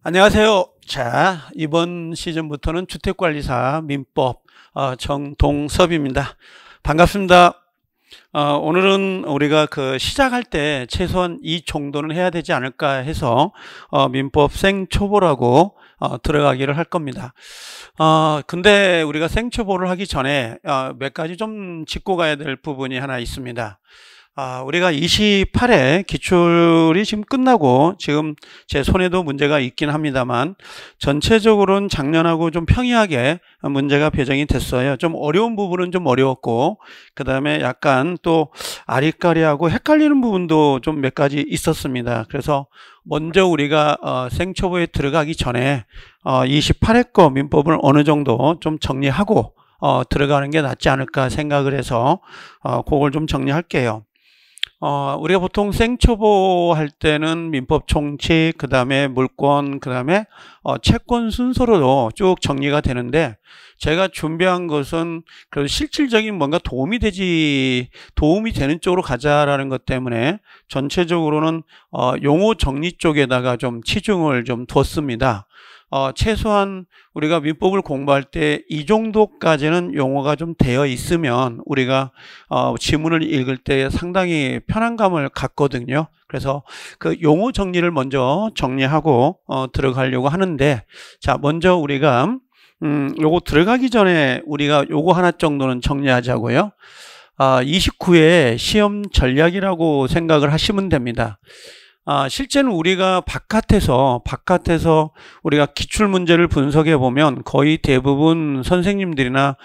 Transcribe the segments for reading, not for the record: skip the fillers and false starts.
안녕하세요. 자, 이번 시즌부터는 주택관리사 민법 정동섭입니다. 반갑습니다. 오늘은 우리가 시작할 때 최소한 이 정도는 해야 되지 않을까 해서 민법 생초보라고 들어가기를 할 겁니다. 근데 우리가 생초보를 하기 전에 몇 가지 좀 짚고 가야 될 부분이 하나 있습니다. 우리가 28회 기출이 지금 끝나고 지금 제 손에도 문제가 있긴 합니다만 전체적으로는 작년하고 좀 평이하게 문제가 배정이 됐어요. 좀 어려운 부분은 좀 어려웠고 그 다음에 약간 또 아리까리하고 헷갈리는 부분도 좀 몇 가지 있었습니다. 그래서 먼저 우리가 생초보에 들어가기 전에 28회 거 민법을 어느 정도 좀 정리하고 들어가는 게 낫지 않을까 생각을 해서 그걸 좀 정리할게요. 우리가 보통 생초보 할 때는 민법 총칙, 그 다음에 물권, 그 다음에 채권 순서로 쭉 정리가 되는데 제가 준비한 것은 그래도 실질적인 뭔가 도움이 되는 쪽으로 가자라는 것 때문에 전체적으로는 용어 정리 쪽에다가 좀 치중을 좀 뒀습니다. 최소한 우리가 민법을 공부할 때 이 정도까지는 용어가 좀 되어 있으면 우리가 지문을 읽을 때 상당히 편안감을 갖거든요. 그래서 그 용어 정리를 먼저 정리하고 들어가려고 하는데, 자, 먼저 우리가 요거 들어가기 전에 우리가 요거 하나 정도는 정리하자고요. 29회 시험 전략이라고 생각을 하시면 됩니다. 실제는 우리가 바깥에서 우리가 기출문제를 분석해 보면 거의 대부분 선생님들이나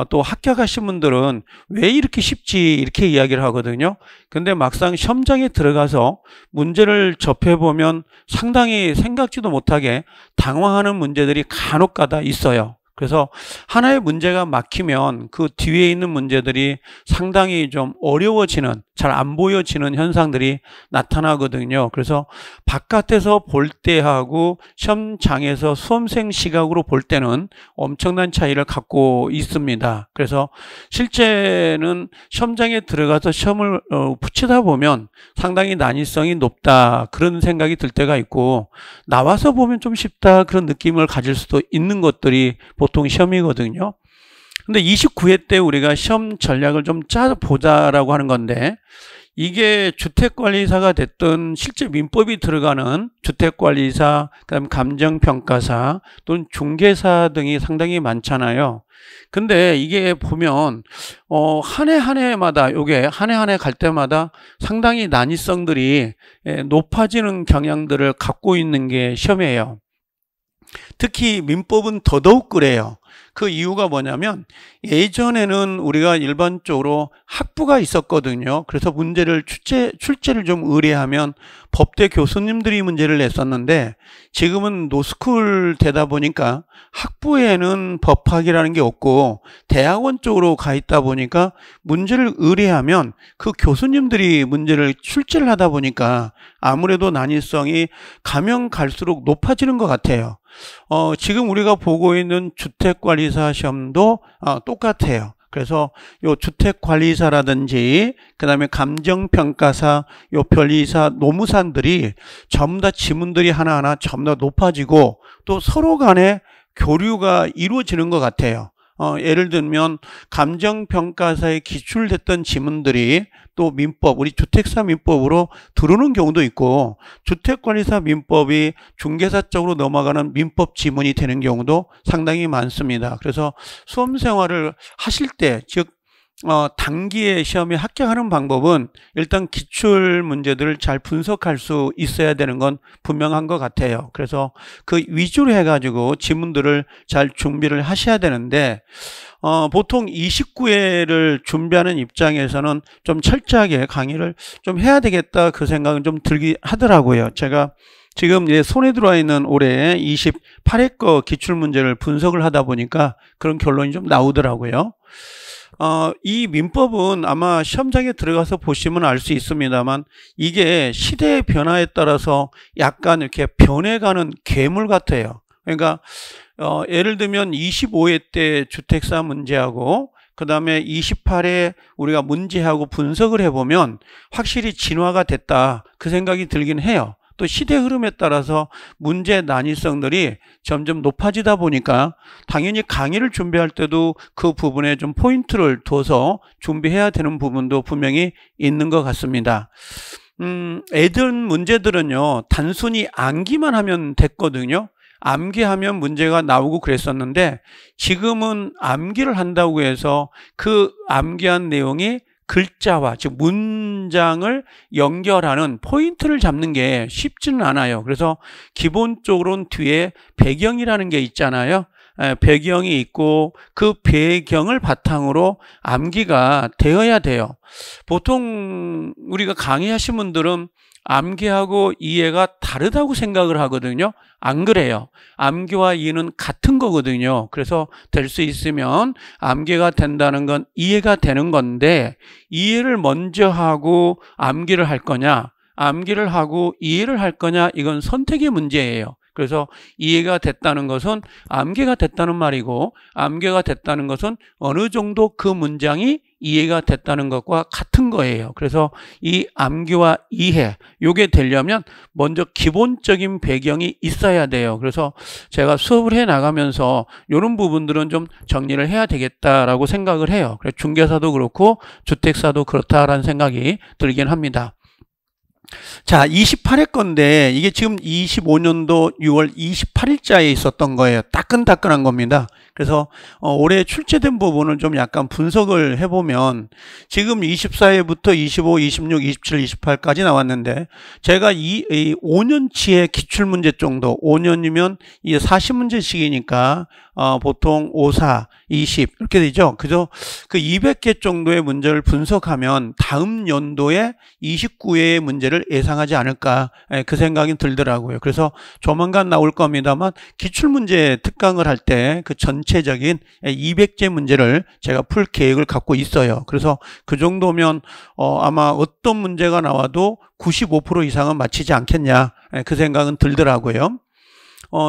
또 합격하신 분들은 왜 이렇게 쉽지 이렇게 이야기를 하거든요. 근데 막상 시험장에 들어가서 문제를 접해 보면 상당히 생각지도 못하게 당황하는 문제들이 간혹가다 있어요. 그래서 하나의 문제가 막히면 그 뒤에 있는 문제들이 상당히 좀 어려워지는, 잘 안 보여지는 현상들이 나타나거든요. 그래서 바깥에서 볼 때하고 시험장에서 수험생 시각으로 볼 때는 엄청난 차이를 갖고 있습니다. 그래서 실제는 시험장에 들어가서 시험을 붙이다 보면 상당히 난이성이 높다 그런 생각이 들 때가 있고, 나와서 보면 좀 쉽다 그런 느낌을 가질 수도 있는 것들이 보통 시험이거든요. 근데 29회 때 우리가 시험 전략을 좀 짜보자라고 하는 건데, 이게 주택관리사가 됐든 실제 민법이 들어가는 주택관리사, 그다음 감정평가사 또는 중개사 등이 상당히 많잖아요. 근데 이게 보면 한 해 한 해마다 요게 한 해 한 해 갈 때마다 상당히 난이성들이 높아지는 경향들을 갖고 있는 게 시험이에요. 특히 민법은 더더욱 그래요. 그 이유가 뭐냐면 예전에는 우리가 일반적으로 학부가 있었거든요. 그래서 문제를 출제를 좀 의뢰하면 법대 교수님들이 문제를 냈었는데, 지금은 노스쿨 되다 보니까 학부에는 법학이라는 게 없고 대학원 쪽으로 가 있다 보니까 문제를 의뢰하면 그 교수님들이 문제를 출제를 하다 보니까 아무래도 난이성이 가면 갈수록 높아지는 것 같아요. 지금 우리가 보고 있는 주택관리사 시험도 똑같아요. 그래서 요 주택관리사라든지 그 다음에 감정평가사, 요 변리사, 노무사들이 전부 다 지문들이 하나하나 전부 다 높아지고 또 서로 간에 교류가 이루어지는 것 같아요. 예를 들면 감정평가사에 기출됐던 지문들이 또 민법, 우리 주택사 민법으로 들어오는 경우도 있고, 주택관리사 민법이 중개사 쪽으로 넘어가는 민법 지문이 되는 경우도 상당히 많습니다. 그래서 수험생활을 하실 때, 즉 단기에 시험에 합격하는 방법은 일단 기출 문제들을 잘 분석할 수 있어야 되는 건 분명한 것 같아요. 그래서 그 위주로 해가지고 지문들을 잘 준비를 하셔야 되는데, 보통 29회를 준비하는 입장에서는 좀 철저하게 강의를 좀 해야 되겠다 그 생각은 좀 들긴 하더라고요. 제가 지금 손에 들어와 있는 올해 28회 거 기출문제를 분석을 하다 보니까 그런 결론이 좀 나오더라고요. 이 민법은 아마 시험장에 들어가서 보시면 알 수 있습니다만 이게 시대의 변화에 따라서 약간 이렇게 변해가는 괴물 같아요. 그러니까 예를 들면 25회 때 주택사 문제하고 그 다음에 28회 우리가 문제하고 분석을 해보면 확실히 진화가 됐다 그 생각이 들긴 해요. 또 시대 흐름에 따라서 문제 난이성들이 점점 높아지다 보니까 당연히 강의를 준비할 때도 그 부분에 좀 포인트를 둬서 준비해야 되는 부분도 분명히 있는 것 같습니다. 애들 문제들은요, 단순히 암기만 하면 됐거든요. 암기하면 문제가 나오고 그랬었는데, 지금은 암기를 한다고 해서 그 암기한 내용이 글자와, 즉 문장을 연결하는 포인트를 잡는 게 쉽지는 않아요. 그래서 기본적으로는 뒤에 배경이라는 게 있잖아요. 배경이 있고 그 배경을 바탕으로 암기가 되어야 돼요. 보통 우리가 강의하신 분들은 암기하고 이해가 다르다고 생각을 하거든요. 안 그래요. 암기와 이해는 같은 거거든요. 그래서 될 수 있으면 암기가 된다는 건 이해가 되는 건데, 이해를 먼저 하고 암기를 할 거냐, 암기를 하고 이해를 할 거냐, 이건 선택의 문제예요. 그래서 이해가 됐다는 것은 암기가 됐다는 말이고, 암기가 됐다는 것은 어느 정도 그 문장이 이해가 됐다는 것과 같은 거예요. 그래서 이 암기와 이해, 요게 되려면 먼저 기본적인 배경이 있어야 돼요. 그래서 제가 수업을 해 나가면서 이런 부분들은 좀 정리를 해야 되겠다라고 생각을 해요. 그래서 중개사도 그렇고 주택사도 그렇다라는 생각이 들긴 합니다. 자, 28회 건데 이게 지금 25년도 6월 28일자에 있었던 거예요. 따끈따끈한 겁니다. 그래서 올해 출제된 부분을 좀 약간 분석을 해보면, 지금 24회부터 25, 26, 27, 28까지 나왔는데, 제가 이 5년치의 기출문제 정도, 5년이면 이게 40문제씩이니까 보통 5, 4, 20 이렇게 되죠. 그래서 그 200개 정도의 문제를 분석하면 다음 연도에 29회의 문제를 예상하지 않을까, 그 생각이 들더라고요. 그래서 조만간 나올 겁니다만, 기출문제 특강을 할 때 그 전체적인 200제 문제를 제가 풀 계획을 갖고 있어요. 그래서 그 정도면 아마 어떤 문제가 나와도 95% 이상은 맞히지 않겠냐, 그 생각은 들더라고요.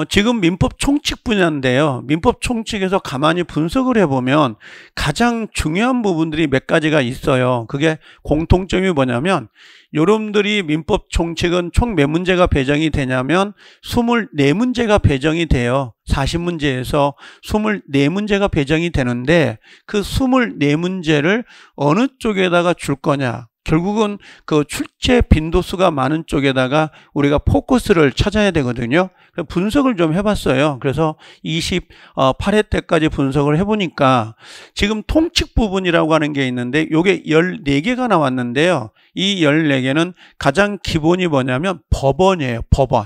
지금 민법 총칙 분야인데요. 민법 총칙에서 가만히 분석을 해보면 가장 중요한 부분들이 몇 가지가 있어요. 그게 공통점이 뭐냐면, 여러분들이 민법 총칙은 총 몇 문제가 배정이 되냐면 24문제가 배정이 돼요. 40문제에서 24문제가 배정이 되는데, 그 24문제를 어느 쪽에다가 줄 거냐, 결국은 그 출제 빈도수가 많은 쪽에다가 우리가 포커스를 찾아야 되거든요. 분석을 좀 해봤어요. 그래서 28회 때까지 분석을 해보니까 지금 통칙 부분이라고 하는 게 있는데, 요게 14개가 나왔는데요. 이 14개는 가장 기본이 뭐냐면 법원이에요. 법원.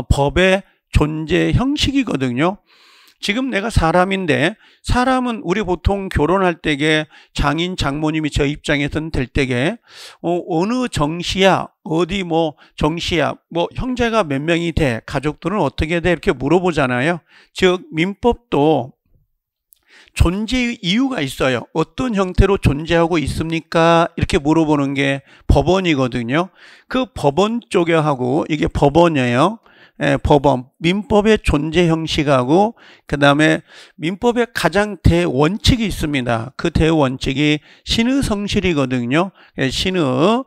법의 존재 형식이거든요. 지금 내가 사람인데, 사람은 우리 보통 결혼할 때게 장인 장모님이 저 입장에서는 될 때게 어느 정씨야, 어디 뭐 정씨야, 뭐 형제가 몇 명이 돼, 가족들은 어떻게 돼, 이렇게 물어보잖아요. 즉 민법도 존재의 이유가 있어요. 어떤 형태로 존재하고 있습니까? 이렇게 물어보는 게 법원이거든요. 그 법원 쪽에 하고, 이게 법원이에요. 법원, 민법의 존재 형식하고 그 다음에 민법의 가장 대원칙이 있습니다. 그 대원칙이 신의 성실이거든요. 신의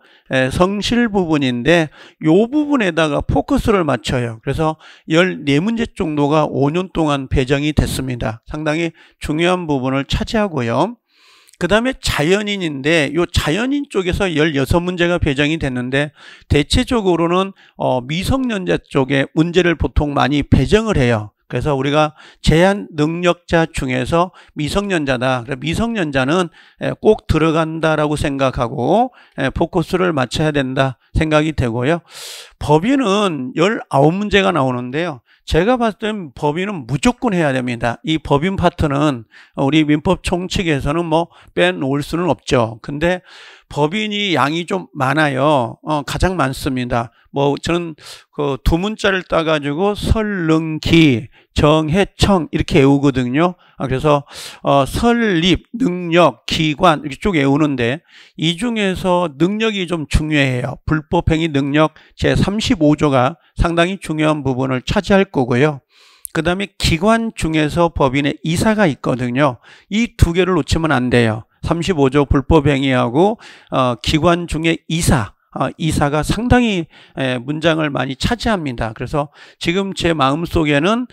성실 부분인데, 이 부분에다가 포커스를 맞춰요. 그래서 14문제 정도가 5년 동안 배정이 됐습니다. 상당히 중요한 부분을 차지하고요. 그 다음에 자연인인데, 이 자연인 쪽에서 16문제가 배정이 됐는데, 대체적으로는 미성년자 쪽에 문제를 보통 많이 배정을 해요. 그래서 우리가 제한 능력자 중에서 미성년자다, 미성년자는 꼭 들어간다라고 생각하고 포커스를 맞춰야 된다 생각이 되고요. 법인은 19문제가 나오는데요. 제가 봤을 땐 법인은 무조건 해야 됩니다. 이 법인 파트는 우리 민법 총칙에서는 뭐 빼놓을 수는 없죠. 근데 법인이 양이 좀 많아요. 가장 많습니다. 뭐 저는 그 두 문자를 따가지고 설능기, 정해청 이렇게 외우거든요. 그래서 설립, 능력, 기관 이렇게 쭉 외우는데, 이 중에서 능력이 좀 중요해요. 불법행위 능력 제35조가 상당히 중요한 부분을 차지할 거고요. 그 다음에 기관 중에서 법인의 이사가 있거든요. 이 두 개를 놓치면 안 돼요. 35조 불법행위하고 기관 중에 이사, 이사가 상당히 문장을 많이 차지합니다. 그래서 지금 제 마음속에는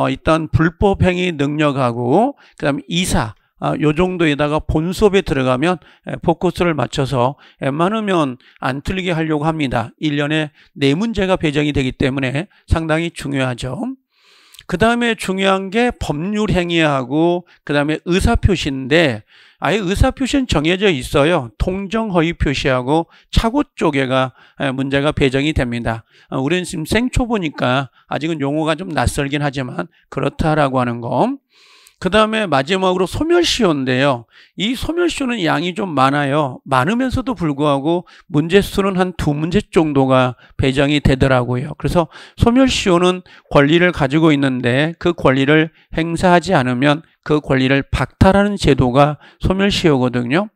일단 불법행위 능력하고 그다음에 이사 요 정도에다가 본 수업에 들어가면 포커스를 맞춰서 웬만하면 안 틀리게 하려고 합니다. 1년에 4문제가 배정이 되기 때문에 상당히 중요하죠. 그 다음에 중요한 게 법률 행위하고 그 다음에 의사표시인데 아예 의사표시는 정해져 있어요. 통정허위 표시하고 착오 쪽에가 문제가 배정이 됩니다. 우리는 지금 생초보니까 아직은 용어가 좀 낯설긴 하지만 그렇다라고 하는 거. 그 다음에 마지막으로 소멸시효인데요. 이 소멸시효는 양이 좀 많아요. 많으면서도 불구하고 문제수는 한 2문제 정도가 배정이 되더라고요. 그래서 소멸시효는 권리를 가지고 있는데 그 권리를 행사하지 않으면 그 권리를 박탈하는 제도가 소멸시효거든요.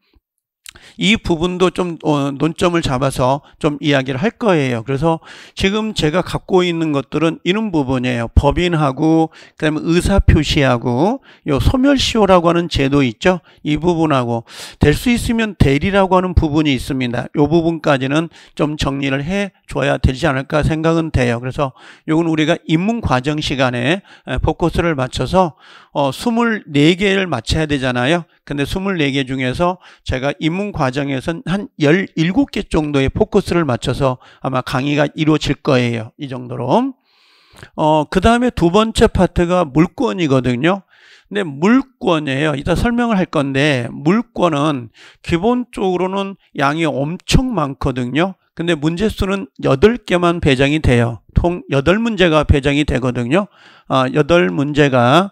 이 부분도 좀 논점을 잡아서 좀 이야기를 할 거예요. 그래서 지금 제가 갖고 있는 것들은 이런 부분이에요. 법인하고 그다음에 의사표시하고 요 소멸시효라고 하는 제도 있죠. 이 부분하고 될 수 있으면 대리라고 하는 부분이 있습니다. 이 부분까지는 좀 정리를 해 줘야 되지 않을까 생각은 돼요. 그래서 요건 우리가 입문 과정 시간에 포커스를 맞춰서 24개를 맞춰야 되잖아요. 근데 24개 중에서 제가 입문 과정에선 한 17개 정도의 포커스를 맞춰서 아마 강의가 이루어질 거예요. 이 정도로. 그 다음에 두 번째 파트가 물권이거든요. 근데 물권이에요. 이따 설명을 할 건데 물권은 기본적으로는 양이 엄청 많거든요. 근데 문제수는 8개만 배정이 돼요. 총 8문제가 배정이 되거든요. 8문제가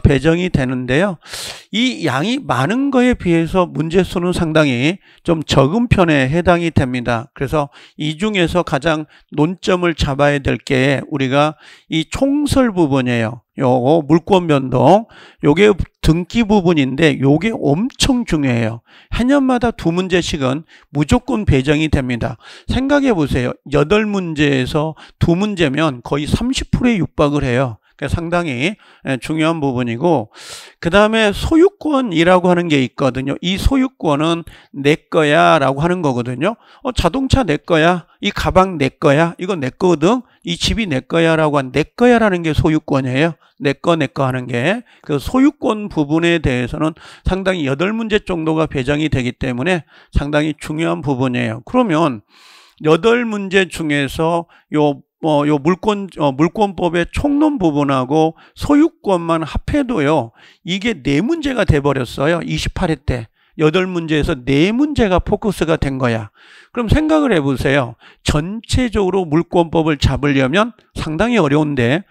배정이 되는데요. 이 양이 많은 거에 비해서 문제수는 상당히 좀 적은 편에 해당이 됩니다. 그래서 이 중에서 가장 논점을 잡아야 될 게 우리가 이 총설 부분이에요. 요거 물권 변동, 요게 등기 부분인데 요게 엄청 중요해요. 해년마다 2문제씩은 무조건 배정이 됩니다. 생각해 보세요. 8문제에서 2문제면 거의 30%에 육박을 해요. 상당히 중요한 부분이고 그 다음에 소유권이라고 하는 게 있거든요. 이 소유권은 내 거야 라고 하는 거거든요. 자동차 내 거야, 이 가방 내 거야, 이거 내 거거든, 이 집이 내 거야 라고 한 내 거야 라는 게 소유권이에요. 내 거 하는 게 그 소유권 부분에 대해서는 상당히 8문제 정도가 배정이 되기 때문에 상당히 중요한 부분이에요. 그러면 8문제 중에서 요 물권법의 총론 부분하고 소유권만 합해도요, 이게 4문제가 돼버렸어요. 28회 때. 8문제에서 4문제가 포커스가 된 거야. 그럼 생각을 해보세요. 전체적으로 물권법을 잡으려면 상당히 어려운데,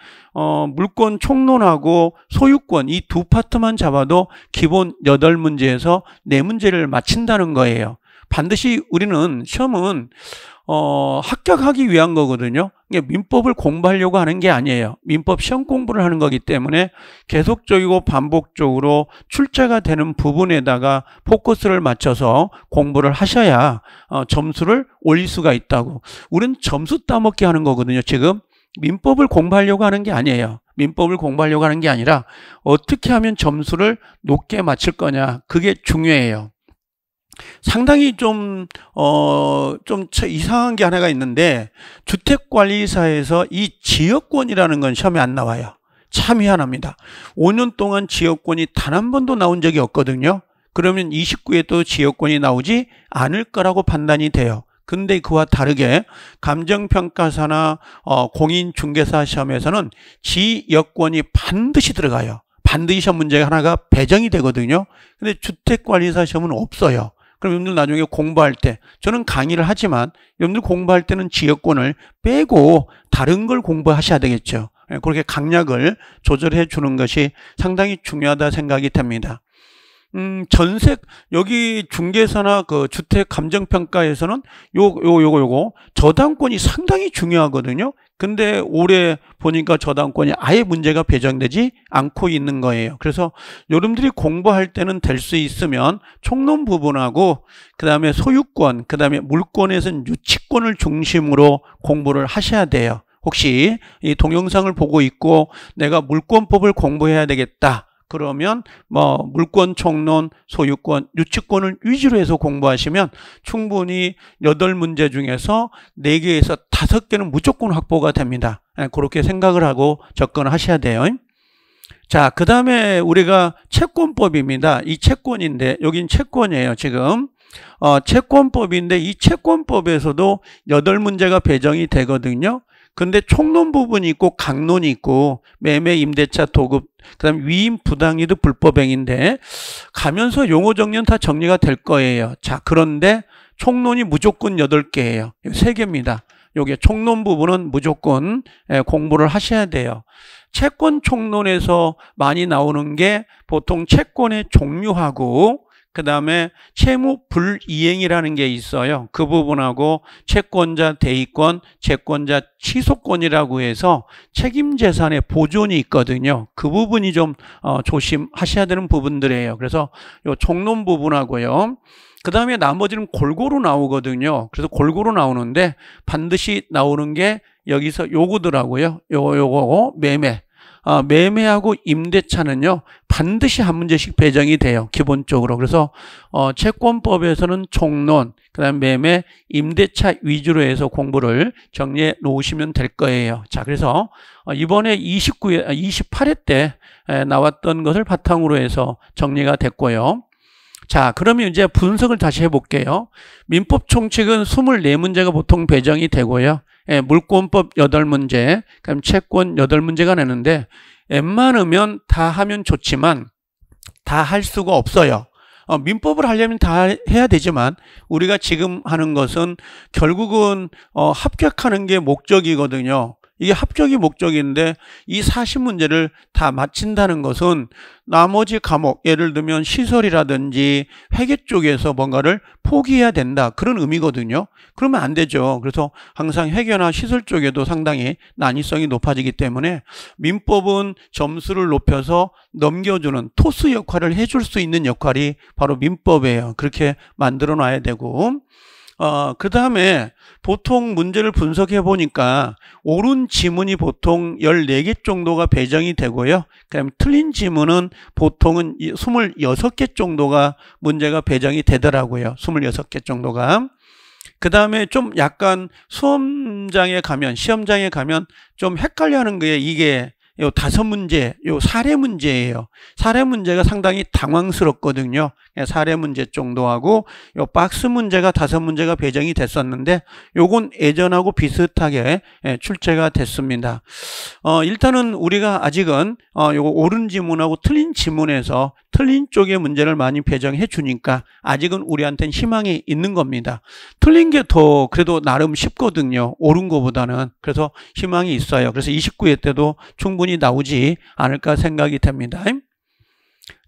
물권 총론하고 소유권 이 두 파트만 잡아도 기본 8문제에서 4문제를 맞힌다는 거예요. 반드시 우리는 시험은 합격하기 위한 거거든요. 민법을 공부하려고 하는 게 아니에요. 민법 시험 공부를 하는 거기 때문에 계속적이고 반복적으로 출제가 되는 부분에다가 포커스를 맞춰서 공부를 하셔야 점수를 올릴 수가 있다고. 우리는 점수 따먹기 하는 거거든요. 지금 민법을 공부하려고 하는 게 아니에요. 민법을 공부하려고 하는 게 아니라 어떻게 하면 점수를 높게 맞출 거냐, 그게 중요해요. 상당히 좀 이상한 게 하나가 있는데 주택관리사에서 이 지역권이라는 건 시험에 안 나와요. 참 희한합니다. 5년 동안 지역권이 단 한 번도 나온 적이 없거든요. 그러면 29에 또 지역권이 나오지 않을 거라고 판단이 돼요. 근데 그와 다르게 감정평가사나 공인중개사 시험에서는 지역권이 반드시 들어가요. 반드시 시험 문제가 하나가 배정이 되거든요. 근데 주택관리사 시험은 없어요. 그럼 여러분들 나중에 공부할 때, 저는 강의를 하지만 여러분들 공부할 때는 지역권을 빼고 다른 걸 공부하셔야 되겠죠. 그렇게 강약을 조절해 주는 것이 상당히 중요하다 생각이 됩니다. 전세, 여기 중개사나 그 주택 감정평가에서는 요거 저당권이 상당히 중요하거든요. 근데 올해 보니까 저당권이 아예 문제가 배정되지 않고 있는 거예요. 그래서 여러분들이 공부할 때는 될 수 있으면 총론 부분하고 그 다음에 소유권, 그 다음에 물권에서는 유치권을 중심으로 공부를 하셔야 돼요. 혹시 이 동영상을 보고 있고 내가 물권법을 공부해야 되겠다, 그러면 뭐 물권, 총론, 소유권, 유치권을 위주로 해서 공부하시면 충분히 8문제 중에서 4개에서 5개는 무조건 확보가 됩니다. 그렇게 생각을 하고 접근하셔야 돼요. 자, 그 다음에 우리가 채권법입니다. 이 채권인데 여긴 채권이에요. 지금 채권법인데 이 채권법에서도 8문제가 배정이 되거든요. 근데 총론 부분이 있고 강론이 있고 매매, 임대차, 도급, 그 다음에 위임, 부당이득, 불법행위인데 가면서 용어 정리는 다 정리가 될 거예요. 자, 그런데 총론이 무조건 8개예요. 3개입니다. 요게 총론 부분은 무조건 공부를 하셔야 돼요. 채권 총론에서 많이 나오는 게 보통 채권의 종류하고 그 다음에 채무 불이행이라는 게 있어요. 그 부분하고 채권자 대위권, 채권자 취소권이라고 해서 책임재산의 보존이 있거든요. 그 부분이 좀 조심하셔야 되는 부분들이에요. 그래서 요 총론 부분하고요. 그 다음에 나머지는 골고루 나오거든요. 그래서 골고루 나오는데 반드시 나오는 게 여기서 요거더라고요. 요거 매매. 매매하고 임대차는요 반드시 한 문제씩 배정이 돼요. 기본적으로. 그래서 채권법에서는 총론, 그 다음 매매, 임대차 위주로 해서 공부를 정리해 놓으시면 될 거예요. 자, 그래서 이번에 28회 때 나왔던 것을 바탕으로 해서 정리가 됐고요. 자, 그러면 이제 분석을 다시 해볼게요. 민법 총칙은 24문제가 보통 배정이 되고요. 물권법 8문제, 그럼 채권 8문제가 내는데 웬만하면 다 하면 좋지만 다 할 수가 없어요. 민법을 하려면 다 해야 되지만 우리가 지금 하는 것은 결국은 합격하는 게 목적이거든요. 이게 합격이 목적인데 이 40문제를 다 마친다는 것은 나머지 과목, 예를 들면 시설이라든지 회계 쪽에서 뭔가를 포기해야 된다, 그런 의미거든요. 그러면 안 되죠. 그래서 항상 회계나 시설 쪽에도 상당히 난이성이 높아지기 때문에 민법은 점수를 높여서 넘겨주는 토스 역할을 해줄 수 있는 역할이 바로 민법이에요. 그렇게 만들어 놔야 되고, 그 다음에 보통 문제를 분석해 보니까 옳은 지문이 보통 14개 정도가 배정이 되고요. 그다음에 틀린 지문은 보통은 26개 정도가 문제가 배정이 되더라고요. 26개 정도가. 그 다음에 좀 약간 시험장에 가면 좀 헷갈려 하는 거예요. 이게 요 5문제, 요 사례 문제예요. 사례 문제가 상당히 당황스럽거든요. 사례 문제 정도 하고 요 박스 문제가 5문제가 배정이 됐었는데 요건 예전하고 비슷하게 출제가 됐습니다. 일단은 우리가 아직은 요거 옳은 지문하고 틀린 지문에서 틀린 쪽의 문제를 많이 배정해 주니까 아직은 우리한테는 희망이 있는 겁니다. 틀린 게 더 그래도 나름 쉽거든요. 옳은 거보다는. 그래서 희망이 있어요. 그래서 29회 때도 충분히 나오지 않을까 생각이 됩니다.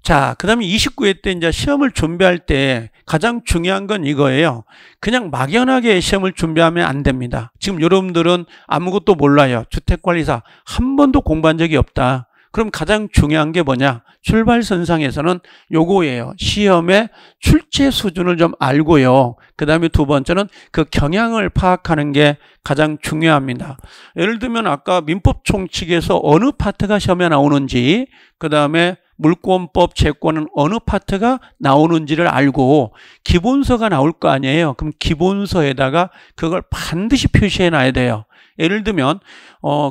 자, 그 다음에 29회 때 이제 시험을 준비할 때 가장 중요한 건 이거예요. 그냥 막연하게 시험을 준비하면 안 됩니다. 지금 여러분들은 아무것도 몰라요. 주택관리사 한 번도 공부한 적이 없다. 그럼 가장 중요한 게 뭐냐? 출발선상에서는 요거예요. 시험의 출제 수준을 좀 알고요. 그 다음에 두 번째는 그 경향을 파악하는 게 가장 중요합니다. 예를 들면 아까 민법 총칙에서 어느 파트가 시험에 나오는지, 그 다음에 물권법, 채권은 어느 파트가 나오는지를 알고 기본서가 나올 거 아니에요. 그럼 기본서에다가 그걸 반드시 표시해 놔야 돼요. 예를 들면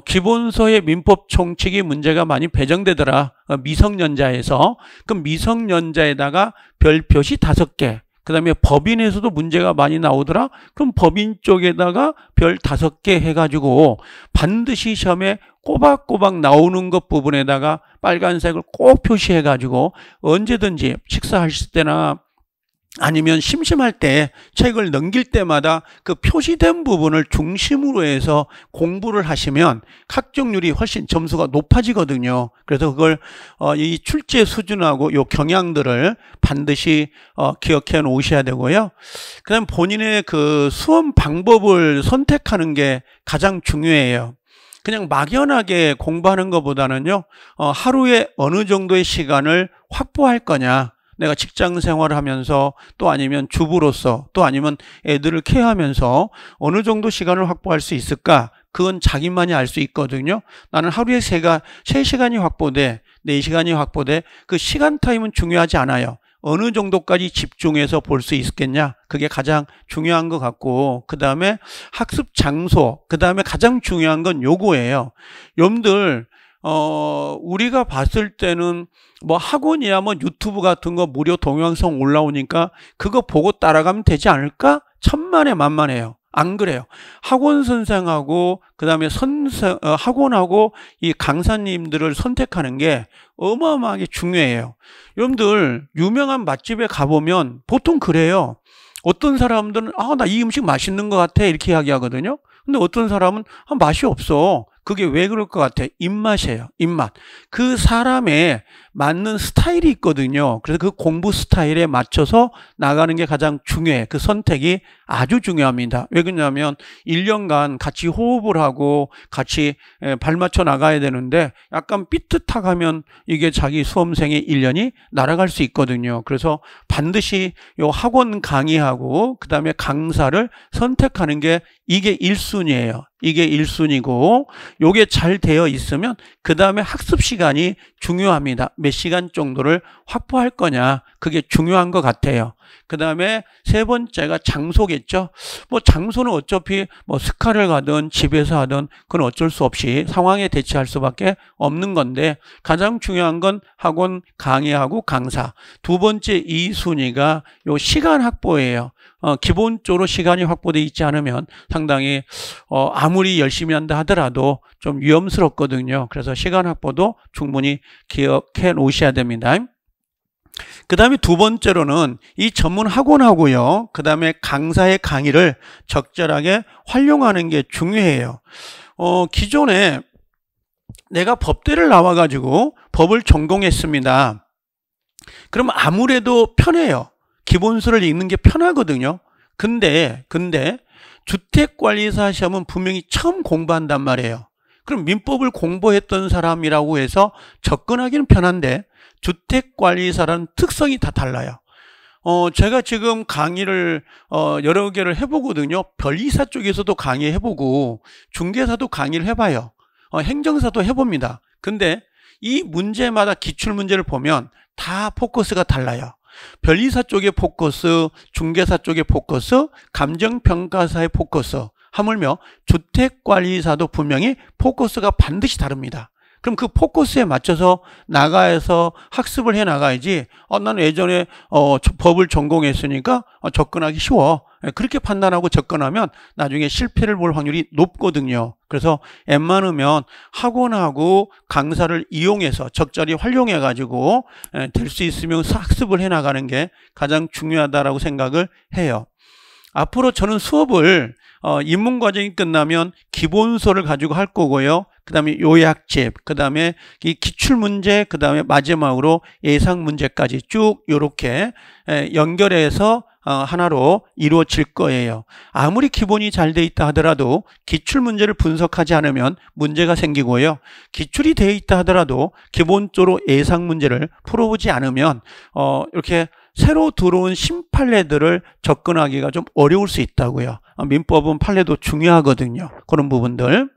기본서의 민법 총칙이 문제가 많이 배정되더라. 미성년자에서. 그럼 미성년자에다가 별표시 5개. 그 다음에 법인에서도 문제가 많이 나오더라. 그럼 법인 쪽에다가 별 5개 해가지고 반드시 시험에 꼬박꼬박 나오는 것 부분에다가 빨간색을 꼭 표시해가지고 언제든지 식사하실 때나 아니면 심심할 때 책을 넘길 때마다 그 표시된 부분을 중심으로 해서 공부를 하시면 합격률이 훨씬 점수가 높아지거든요. 그래서 그걸 이 출제 수준하고 요 경향들을 반드시 기억해 놓으셔야 되고요. 그다음 본인의 그 수험 방법을 선택하는 게 가장 중요해요. 그냥 막연하게 공부하는 것보다는요, 하루에 어느 정도의 시간을 확보할 거냐. 내가 직장 생활을 하면서 또 아니면 주부로서 또 아니면 애들을 케어하면서 어느 정도 시간을 확보할 수 있을까? 그건 자기만이 알 수 있거든요. 나는 하루에 3시간이 확보돼, 4시간이 확보돼. 그 시간 타임은 중요하지 않아요. 어느 정도까지 집중해서 볼 수 있겠냐? 그게 가장 중요한 것 같고, 그 다음에 학습 장소, 그 다음에 가장 중요한 건 요거예요. 여러분들, 우리가 봤을 때는 뭐 학원이야 뭐 유튜브 같은 거 무료 동영상 올라오니까 그거 보고 따라가면 되지 않을까? 천만에 만만해요. 안 그래요. 학원 선생하고 그다음에 학원하고 이 강사님들을 선택하는 게 어마어마하게 중요해요. 여러분들 유명한 맛집에 가보면 보통 그래요. 어떤 사람들은 나 이 음식 맛있는 것 같아 이렇게 이야기하거든요. 근데 어떤 사람은 맛이 없어. 그게 왜 그럴 것 같아? 입맛이에요. 입맛. 그 사람의 맞는 스타일이 있거든요. 그래서 그 공부 스타일에 맞춰서 나가는 게 가장 중요해. 그 선택이 아주 중요합니다. 왜 그러냐면 1년간 같이 호흡을 하고 같이 발 맞춰 나가야 되는데 약간 삐뚤어가면 이게 자기 수험생의 1년이 날아갈 수 있거든요. 그래서 반드시 요 학원 강의하고 그 다음에 강사를 선택하는 게 이게 1순위예요. 이게 1순위고 요게 잘 되어 있으면 그 다음에 학습 시간이 중요합니다. 몇 시간 정도를 확보할 거냐, 그게 중요한 것 같아요. 그 다음에 세 번째가 장소겠죠. 뭐 장소는 어차피 뭐 스카를 가든 집에서 하든 그건 어쩔 수 없이 상황에 대처할 수밖에 없는 건데 가장 중요한 건 학원 강의하고 강사. 두 번째 2순위가 요 시간 확보예요. 기본적으로 시간이 확보되어 있지 않으면 상당히 아무리 열심히 한다 하더라도 좀 위험스럽거든요. 그래서 시간 확보도 충분히 기억해 놓으셔야 됩니다. 그 다음에 두 번째로는 이 전문 학원하고요. 그 다음에 강사의 강의를 적절하게 활용하는 게 중요해요. 기존에 내가 법대를 나와가지고 법을 전공했습니다. 그럼 아무래도 편해요. 기본서를 읽는 게 편하거든요. 근데 주택관리사 시험은 분명히 처음 공부한단 말이에요. 그럼 민법을 공부했던 사람이라고 해서 접근하기는 편한데 주택관리사라는 특성이 다 달라요. 제가 지금 강의를 여러 개를 해보거든요. 변리사 쪽에서도 강의해보고 중개사도 강의를 해봐요. 행정사도 해봅니다. 근데 이 문제마다 기출문제를 보면 다 포커스가 달라요. 변리사 쪽의 포커스, 중개사 쪽의 포커스, 감정평가사의 포커스, 하물며 주택관리사도 분명히 포커스가 반드시 다릅니다. 그럼 그 포커스에 맞춰서 나가서 학습을 해 나가야지 나는 예전에 법을 전공했으니까 접근하기 쉬워. 그렇게 판단하고 접근하면 나중에 실패를 볼 확률이 높거든요. 그래서 웬만하면 학원하고 강사를 이용해서 적절히 활용해 가지고 될 수 있으면 학습을 해 나가는 게 가장 중요하다라고 생각을 해요. 앞으로 저는 수업을 입문과정이 끝나면 기본서를 가지고 할 거고요. 그 다음에 요약집, 그 다음에 이 기출문제, 그 다음에 마지막으로 예상문제까지 쭉 이렇게 연결해서 하나로 이루어질 거예요. 아무리 기본이 잘 돼 있다 하더라도 기출문제를 분석하지 않으면 문제가 생기고요. 기출이 돼 있다 하더라도 기본적으로 예상문제를 풀어보지 않으면 이렇게 새로 들어온 신판례들을 접근하기가 좀 어려울 수 있다고요. 민법은 판례도 중요하거든요. 그런 부분들.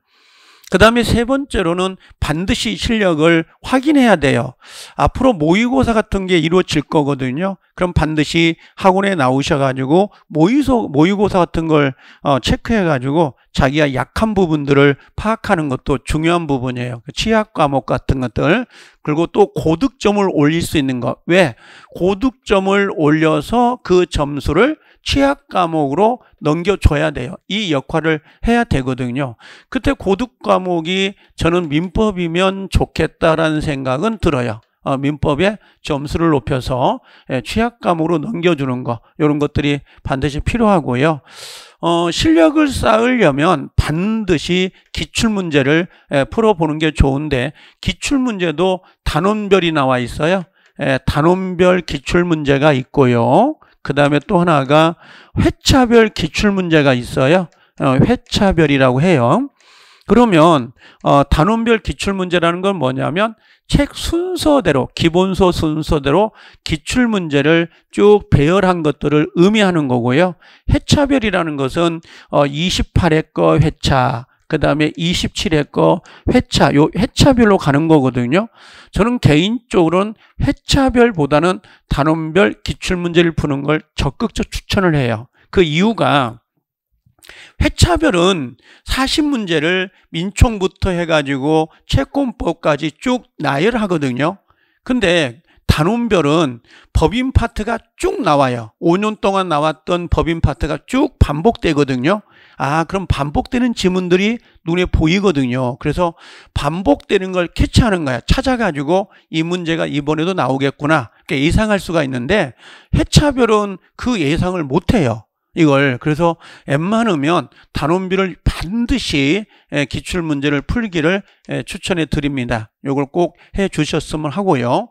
그 다음에 세 번째로는 반드시 실력을 확인해야 돼요. 앞으로 모의고사 같은 게 이루어질 거거든요. 그럼 반드시 학원에 나오셔가지고 모의고사 같은 걸 체크해가지고 자기가 약한 부분들을 파악하는 것도 중요한 부분이에요. 취약 과목 같은 것들. 그리고 또 고득점을 올릴 수 있는 것. 왜? 고득점을 올려서 그 점수를 취약 과목으로 넘겨줘야 돼요. 이 역할을 해야 되거든요. 그때 고득 과목이 저는 민법이면 좋겠다라는 생각은 들어요. 민법의 점수를 높여서 취약 과목으로 넘겨주는 거, 이런 것들이 반드시 필요하고요. 실력을 쌓으려면 반드시 기출문제를 풀어보는 게 좋은데 기출문제도 단원별이 나와 있어요. 단원별 기출문제가 있고요. 그 다음에 또 하나가 회차별 기출문제가 있어요. 회차별이라고 해요. 그러면 단원별 기출문제라는 건 뭐냐면 책 순서대로, 기본서 순서대로 기출문제를 쭉 배열한 것들을 의미하는 거고요. 회차별이라는 것은 28회 거 회차, 그 다음에 27회 거 회차, 요 회차별로 가는 거거든요. 저는 개인적으로는 회차별보다는 단원별 기출문제를 푸는 걸 적극적 추천을 해요. 그 이유가 회차별은 40문제를 민총부터 해가지고 채권법까지 쭉 나열하거든요. 근데 단원별은 법인 파트가 쭉 나와요. 5년 동안 나왔던 법인 파트가 쭉 반복되거든요. 그럼 반복되는 지문들이 눈에 보이거든요. 그래서 반복되는 걸 캐치하는 거야. 찾아가지고 이 문제가 이번에도 나오겠구나. 이렇게 예상할 수가 있는데 회차별은 그 예상을 못해요. 이걸. 그래서 웬만하면 단원별을 반드시 기출문제를 풀기를 추천해 드립니다. 이걸 꼭 해 주셨으면 하고요.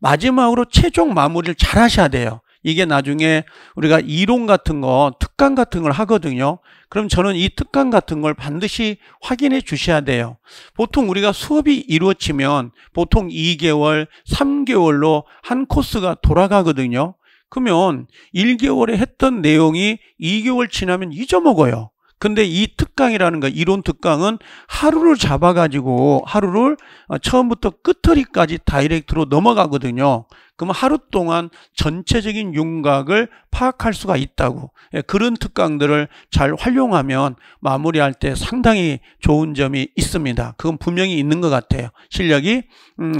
마지막으로 최종 마무리를 잘 하셔야 돼요. 이게 나중에 우리가 이론 같은 거, 특강 같은 걸 하거든요. 그럼 저는 이 특강 같은 걸 반드시 확인해 주셔야 돼요. 보통 우리가 수업이 이루어지면 보통 2개월, 3개월로 한 코스가 돌아가거든요. 그러면 1개월에 했던 내용이 2개월 지나면 잊어먹어요. 근데 이 특강이라는 거, 이론 특강은 하루를 잡아가지고 하루를 처음부터 끝터리까지 다이렉트로 넘어가거든요. 그러면 하루 동안 전체적인 윤곽을 파악할 수가 있다고. 그런 특강들을 잘 활용하면 마무리할 때 상당히 좋은 점이 있습니다. 그건 분명히 있는 것 같아요. 실력이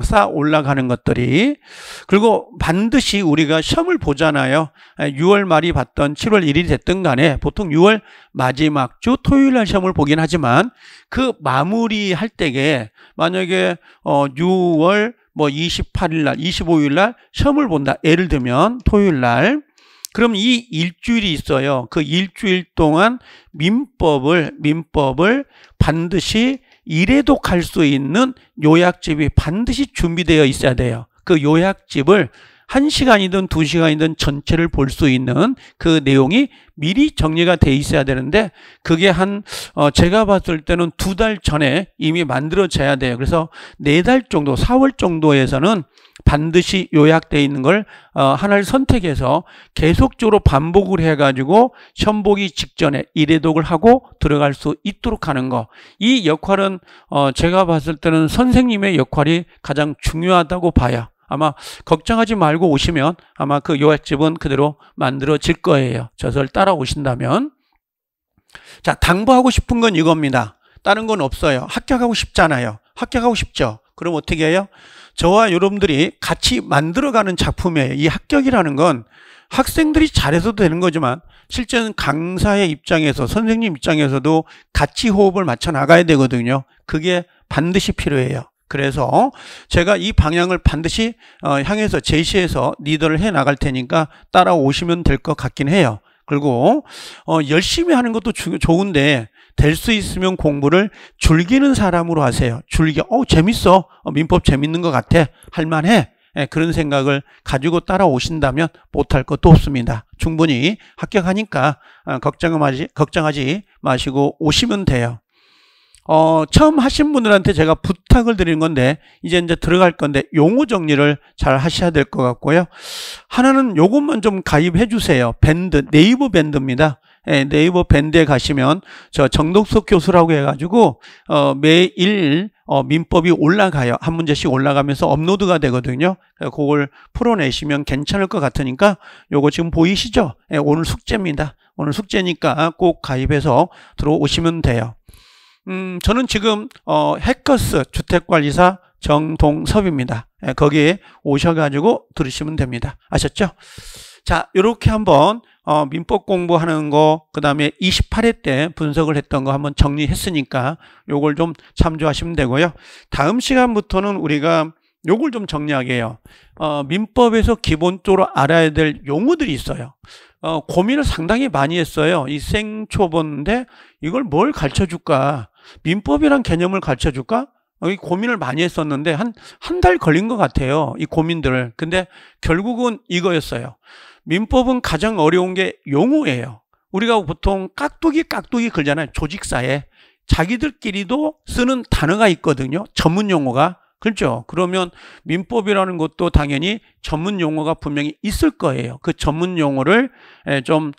쌓아 올라가는 것들이. 그리고 반드시 우리가 시험을 보잖아요. 6월 말이 받던 7월 1일이 됐든 간에 보통 6월 마지막 주 토요일 날 시험을 보긴 하지만 그 마무리할 때에 만약에 6월 28일 날, 25일 날 시험을 본다. 예를 들면 토요일 날. 그럼 이 일주일이 있어요. 그 일주일 동안 민법을 반드시 일회독할 수 있는 요약집이 반드시 준비되어 있어야 돼요. 그 요약집을 1시간이든 2시간이든 전체를 볼 수 있는 그 내용이 미리 정리가 돼 있어야 되는데 그게 제가 봤을 때는 2달 전에 이미 만들어져야 돼요. 그래서 4달 정도, 4월 정도에서는 반드시 요약되어 있는 걸 하나를 선택해서 계속적으로 반복을 해가지고 시험 보기 직전에 일회독을 하고 들어갈 수 있도록 하는 거. 이 역할은 제가 봤을 때는 선생님의 역할이 가장 중요하다고 봐요. 아마 걱정하지 말고 오시면 아마 그 요약집은 그대로 만들어질 거예요. 저를 따라오신다면. 자, 당부하고 싶은 건 이겁니다. 다른 건 없어요. 합격하고 싶잖아요. 합격하고 싶죠. 그럼 어떻게 해요? 저와 여러분들이 같이 만들어가는 작품이에요. 이 합격이라는 건 학생들이 잘해서도 되는 거지만 실제는 강사의 입장에서, 선생님 입장에서도 같이 호흡을 맞춰 나가야 되거든요. 그게 반드시 필요해요. 그래서 제가 이 방향을 반드시 향해서 제시해서 리더를 해 나갈 테니까 따라오시면 될 것 같긴 해요. 그리고 열심히 하는 것도 좋은데 될 수 있으면 공부를 즐기는 사람으로 하세요. 재밌어. 민법 재밌는 것 같아. 할만해. 그런 생각을 가지고 따라오신다면 못할 것도 없습니다. 충분히 합격하니까 걱정하지 마시고 오시면 돼요. 처음 하신 분들한테 제가 부탁을 드리는 건데 이제 들어갈 건데 용어 정리를 잘 하셔야 될 것 같고요. 하나는 요것만 좀 가입해 주세요. 밴드, 네이버 밴드입니다. 네이버 밴드에 가시면 저 정덕석 교수라고 해가지고 매일 민법이 올라가요. 한 문제씩 올라가면서 업로드가 되거든요. 그걸 풀어내시면 괜찮을 것 같으니까 요거 지금 보이시죠? 오늘 숙제입니다. 오늘 숙제니까 꼭 가입해서 들어오시면 돼요. 저는 지금 해커스 주택관리사 정동섭입니다. 거기에 오셔가지고 들으시면 됩니다. 아셨죠? 자, 이렇게 한번 민법 공부하는 거, 그 다음에 28회 때 분석을 했던 거 한번 정리했으니까 요걸 좀 참조하시면 되고요. 다음 시간부터는 우리가 요걸 좀 정리하게 해요. 민법에서 기본적으로 알아야 될 용어들이 있어요. 고민을 상당히 많이 했어요. 이 생초보인데 이걸 뭘 가르쳐 줄까? 민법이란 개념을 가르쳐 줄까? 고민을 많이 했었는데 한 달 걸린 것 같아요. 이 고민들을. 근데 결국은 이거였어요. 민법은 가장 어려운 게 용어예요. 우리가 보통 깍두기 걸잖아요. 조직사에. 자기들끼리도 쓰는 단어가 있거든요. 전문 용어가. 그렇죠? 그러면 민법이라는 것도 당연히 전문 용어가 분명히 있을 거예요. 그 전문 용어를 좀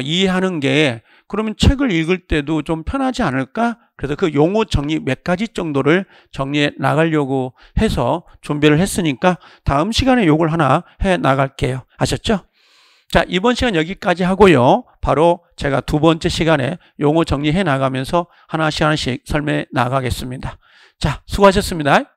이해하는 게 그러면 책을 읽을 때도 좀 편하지 않을까? 그래서 그 용어 정리 몇 가지 정도를 정리해 나가려고 해서 준비를 했으니까 다음 시간에 요걸 하나 해 나갈게요. 아셨죠? 자, 이번 시간 여기까지 하고요. 바로 제가 두 번째 시간에 용어 정리해 나가면서 하나씩 설명해 나가겠습니다. 자, 수고하셨습니다.